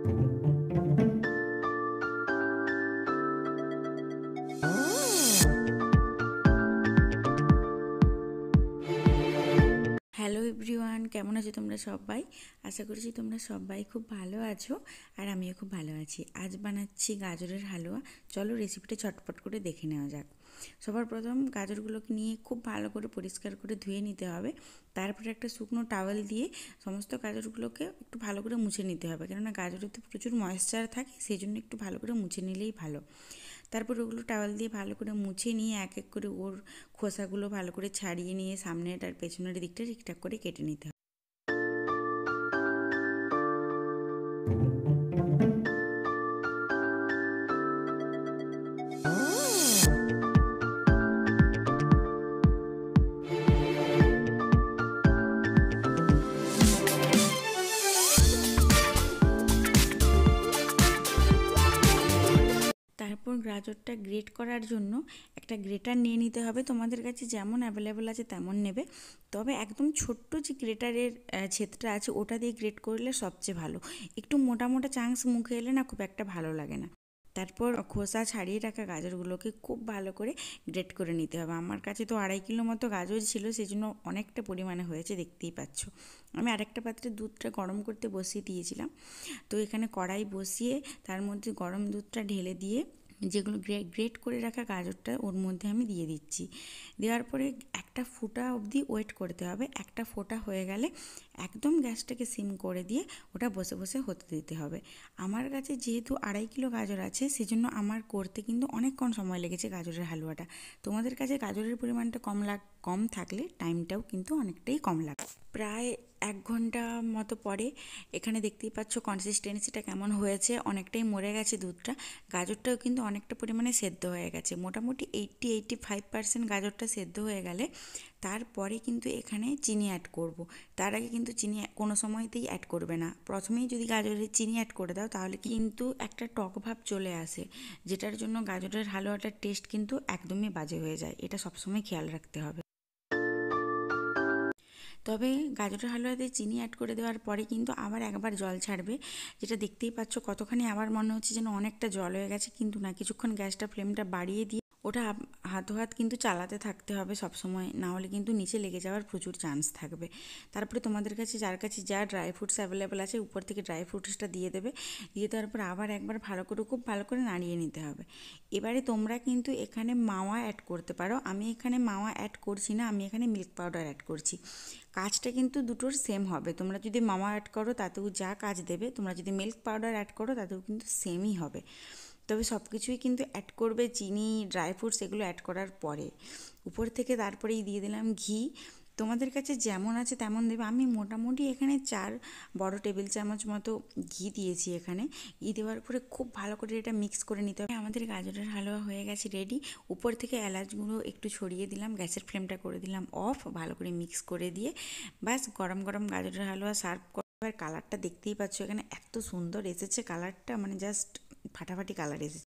Hello everyone, কেমন আছো তোমরা সবাই? আশা করছি তোমরা সবাই খুব ভালো আছো আর আমিও খুব ভালো আছি। আজ বানাচ্ছি গাজরের হালুয়া। চলো রেসিপিটা চটপট করে দেখে নেওয়া যাক। সবার প্রথম গাজরগুলোকে নিয়ে খুব ভালো করে পরিষ্কার করে ধুয়ে নিতে হবে। তারপরে একটা শুকনো টাওয়েল দিয়ে সমস্ত গাজরগুলোকে একটু ভালো করে মুছে নিতে হবে, কেননা গাজরেতে প্রচুর ময়েশ্চার থাকে, সেই জন্য একটু ভালো করে মুছে নিলেই ভালো। তারপর ওগুলো টাওয়েল দিয়ে ভালো করে মুছে নিয়ে এক এক করে ওর খোসাগুলো ভালো করে ছাড়িয়ে নিয়ে সামনের আর পেছনের দিকটা ঠিকঠাক করে কেটে নিতে হবে। তারপর গাজরটা গ্রেট করার জন্য একটা গ্রেটার নিয়ে নিতে হবে। তোমাদের কাছে যেমন অ্যাভেলেবেল আছে তেমন নেবে, তবে একদম ছোট্ট যে গ্রেটারের ছেদটা আছে ওটা দিয়ে গ্রেট করলে সবচেয়ে ভালো। একটু মোটা মোটা চাংস মুখে এলে না খুব একটা ভালো লাগে না। তারপর খোসা ছাড়িয়ে রাখা গাজরগুলোকে খুব ভালো করে গ্রেট করে নিতে হবে। আমার কাছে তো 2.5 কিলো মতো গাজর ছিল, সেই জন্য অনেকটা পরিমাণে হয়েছে, দেখতেই পাচ্ছ। আমি আরেকটা পাত্রে দুধটা গরম করতে বসিয়ে দিয়েছিলাম। তো এখানে কড়াই বসিয়ে তার মধ্যে গরম দুধটা ঢেলে দিয়ে যেগুলো গ্রেট করে রাখা গাজরটা ওর মধ্যে আমি দিয়ে দিচ্ছি। দেওয়ার পরে একটা ফোঁটা অবধি ওয়েট করতে হবে। একটা ফোঁটা হয়ে গেলে একদম গ্যাসটাকে সিম করে দিয়ে ওটা বসে বসে হতে দিতে হবে। আমার কাছে যেহেতু 2.5 কিলো গাজর আছে, সেজন্য আমার করতে কিন্তু অনেকক্ষণ সময় লেগেছে গাজরের হালুয়াটা। তোমাদের কাছে গাজরের পরিমাণটা কম থাকলে টাইমটাও কিন্তু অনেকটাই কম লাগে। প্রায় 1 ঘন্টা মতো পরে এখানে দেখতেই পাচ্ছ কনসিস্টেন্সিটা কেমন হয়েছে, অনেকটাই মরে গেছে দুধটা। গাজরটাও কিন্তু অনেকটা পরিমাণে সেদ্ধ হয়ে গেছে, মোটামুটি 80-85% গাজরটা সেদ্ধ হয়ে গেলে তারপরে কিন্তু এখানে চিনি অ্যাড করব। তার আগে কিন্তু চিনি কোনো সময়তেই অ্যাড করবে না। প্রথমেই যদি গাজরের চিনি অ্যাড করে দাও তাহলে কিন্তু একটা টক ভাব চলে আসে, যেটার জন্য গাজরের হালুয়াটার টেস্ট কিন্তু একদমই বাজে হয়ে যায়। এটা সবসময় খেয়াল রাখতে হবে। তবে গাজরের হালুয়াতে চিনি অ্যাড করে দেওয়ার পরে কিন্তু আবার একবার জল ছাড়বে, যেটা দেখতেই পাচ্ছ কতখানি আবার মনে হচ্ছে যেন অনেকটা জল হয়ে গেছে, কিন্তু না, কিছুক্ষণ গ্যাসটা ফ্লেমটা বাড়িয়ে দিয়ে ওটা হাত কিন্তু চালাতে থাকতে হবে সবসময়, না হলে কিন্তু নিচে লেগে যাওয়ার প্রচুর চান্স থাকবে। তারপরে তোমাদের কাছে যার কাছে যা ড্রাই ফ্রুটস অ্যাভেলেবেল আছে উপর থেকে ড্রাই ফ্রুটসটা দিয়ে দেবে। দিয়ে দেওয়ার পর আবার একবার খুব ভালো করে নাড়িয়ে নিতে হবে। এবারে তোমরা কিন্তু এখানে মাওয়া অ্যাড করতে পারো। আমি এখানে মাওয়া অ্যাড করছি না, আমি এখানে মিল্ক পাউডার অ্যাড করছি। কাজটা কিন্তু দুটোর সেম হবে। তোমরা যদি মাওয়া অ্যাড করো তাতেও যা কাজ দেবে, তোমরা যদি মিল্ক পাউডার অ্যাড করো তাতেও কিন্তু সেমই হবে। তবে সব কিছুই কিন্তু অ্যাড করবে চিনি, ড্রাই ফ্রুটস এগুলো অ্যাড করার পরে। উপর থেকে তারপরেই দিয়ে দিলাম ঘি। তোমাদের কাছে যেমন আছে তেমন দেবে। আমি মোটামুটি এখানে 4 বড় টেবিল চামচ মতো ঘি দিয়েছি এখানে। ঘি দেওয়ার পরে খুব ভালো করে এটা মিক্স করে নিতে হবে। আমাদের গাজরের হালুয়া হয়ে গেছে রেডি। উপর থেকে এলাচ গুঁড়ো একটু ছড়িয়ে দিলাম, গ্যাসের ফ্লেমটা করে দিলাম অফ, ভালো করে মিক্স করে দিয়ে ব্যাস গরম গরম গাজরের হালুয়া সার্ভ করার। কালারটা দেখতেই পাচ্ছ এখানে এত সুন্দর এসেছে কালারটা, মানে জাস্ট ফাটাফাটি কালার এসেছে।